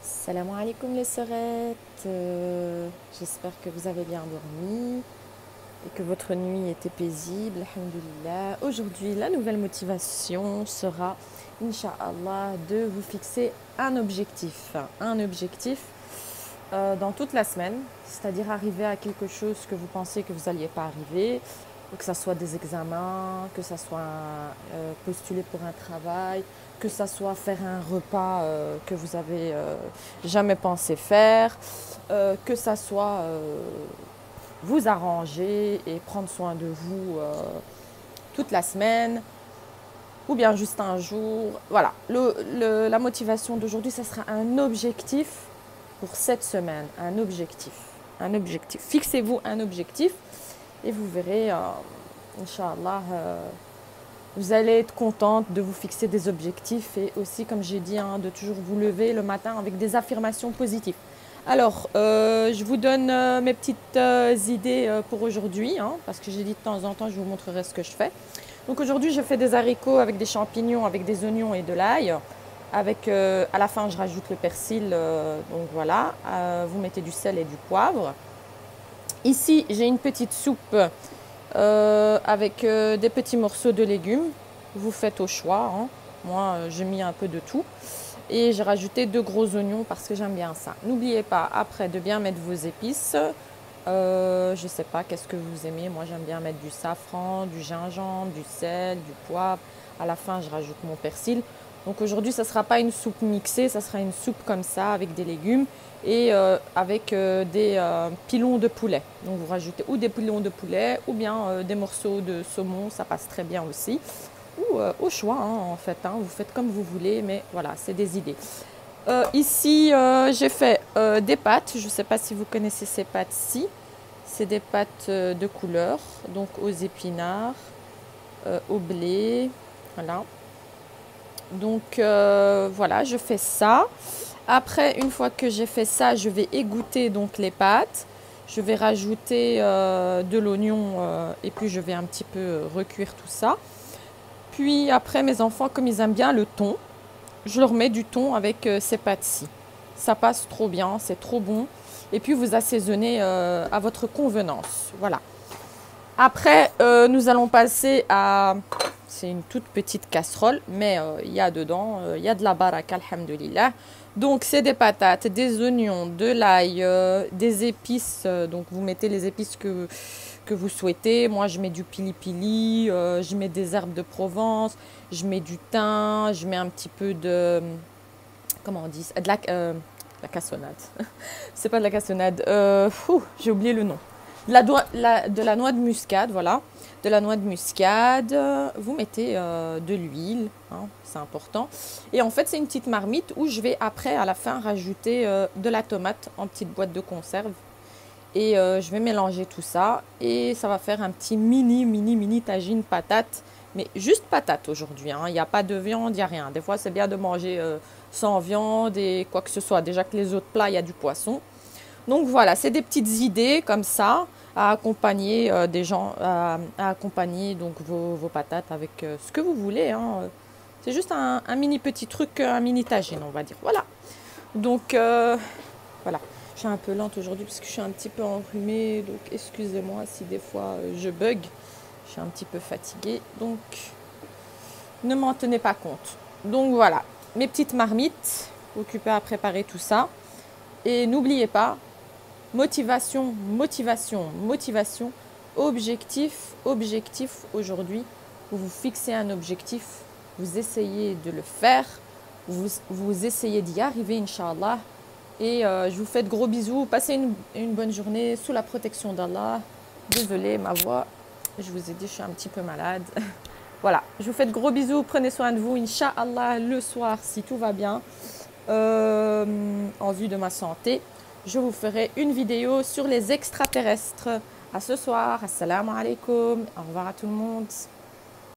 Salam alaikum les sœurettes. J'espère que vous avez bien dormi et que votre nuit était paisible. Alhamdulillah. Aujourd'hui, la nouvelle motivation sera, Inch'Allah, de vous fixer un objectif. Un objectif dans toute la semaine, c'est-à-dire arriver à quelque chose que vous pensez que vous n'alliez pas arriver, que ce soit des examens, que ce soit postuler pour un travail, que ce soit faire un repas que vous avez jamais pensé faire, que ce soit vous arranger et prendre soin de vous toute la semaine, ou bien juste un jour. Voilà, la motivation d'aujourd'hui, ça sera un objectif pour cette semaine, un objectif. Un objectif. Fixez-vous un objectif et vous verrez, Inch'Allah, vous allez être contente de vous fixer des objectifs et aussi, comme j'ai dit, de toujours vous lever le matin avec des affirmations positives. Alors, je vous donne mes petites idées pour aujourd'hui, parce que j'ai dit de temps en temps, je vous montrerai ce que je fais. Donc aujourd'hui, je fais des haricots avec des champignons, avec des oignons et de l'ail. Avec, à la fin, je rajoute le persil, donc voilà. Vous mettez du sel et du poivre. Ici, j'ai une petite soupe avec des petits morceaux de légumes. Vous faites au choix. Moi, j'ai mis un peu de tout. Et j'ai rajouté 2 gros oignons parce que j'aime bien ça. N'oubliez pas après de bien mettre vos épices. Je ne sais pas, qu'est-ce que vous aimez. Moi, j'aime bien mettre du safran, du gingembre, du sel, du poivre. À la fin, je rajoute mon persil. Donc aujourd'hui, ça ne sera pas une soupe mixée, ça sera une soupe comme ça avec des légumes et avec des pilons de poulet. Donc vous rajoutez ou des pilons de poulet ou bien des morceaux de saumon, ça passe très bien aussi. Ou au choix en fait, vous faites comme vous voulez, mais voilà, c'est des idées. Ici, j'ai fait des pâtes, je ne sais pas si vous connaissez ces pâtes-ci. C'est des pâtes de couleur, donc aux épinards, au blé, voilà. Donc voilà, je fais ça. Après, une fois que j'ai fait ça, je vais égoutter donc les pâtes. Je vais rajouter de l'oignon et puis je vais un petit peu recuire tout ça. Puis après, mes enfants, comme ils aiment bien le thon, je leur mets du thon avec ces pâtes-ci. Ça passe trop bien, c'est trop bon. Et puis vous assaisonnez à votre convenance. Voilà. Après, nous allons passer à... C'est une toute petite casserole, mais il y a dedans, il y a de la baraka, alhamdulillah. Donc, c'est des patates, des oignons, de l'ail, des épices. Donc, vous mettez les épices que vous souhaitez. Moi, je mets du pili-pili, je mets des herbes de Provence, je mets du thym, je mets un petit peu de... Comment on dit ça? De la cassonade. C'est pas de la cassonade. J'ai oublié le nom. De la noix de muscade, voilà. De la noix de muscade. Vous mettez de l'huile, c'est important. Et en fait, c'est une petite marmite où je vais après, à la fin, rajouter de la tomate en petite boîte de conserve. Et je vais mélanger tout ça. Et ça va faire un petit mini tagine patate. Mais juste patate aujourd'hui. Il n'y a pas de viande, il n'y a rien. Des fois, c'est bien de manger sans viande et quoi que ce soit. Déjà que les autres plats, il y a du poisson. Donc voilà, c'est des petites idées comme ça à accompagner des gens, à accompagner donc vos patates avec ce que vous voulez. C'est juste un mini petit truc, un mini tagine, on va dire. Voilà. Donc voilà. Je suis un peu lente aujourd'hui parce que je suis un petit peu enrhumée. Donc excusez-moi si des fois je bug. Je suis un petit peu fatiguée. Donc ne m'en tenez pas compte. Donc voilà, mes petites marmites, occupées à préparer tout ça. Et n'oubliez pas, motivation, motivation, motivation, objectif, objectif aujourd'hui. Vous vous fixez un objectif, vous essayez de le faire, vous essayez d'y arriver, Inch'Allah. Et je vous fais de gros bisous. Passez une bonne journée sous la protection d'Allah. Désolée, ma voix, je vous ai dit, je suis un petit peu malade. Voilà, je vous fais de gros bisous. Prenez soin de vous, Inch'Allah, le soir, si tout va bien, en vue de ma santé. Je vous ferai une vidéo sur les extraterrestres. À ce soir. Assalamu alaikum. Au revoir à tout le monde.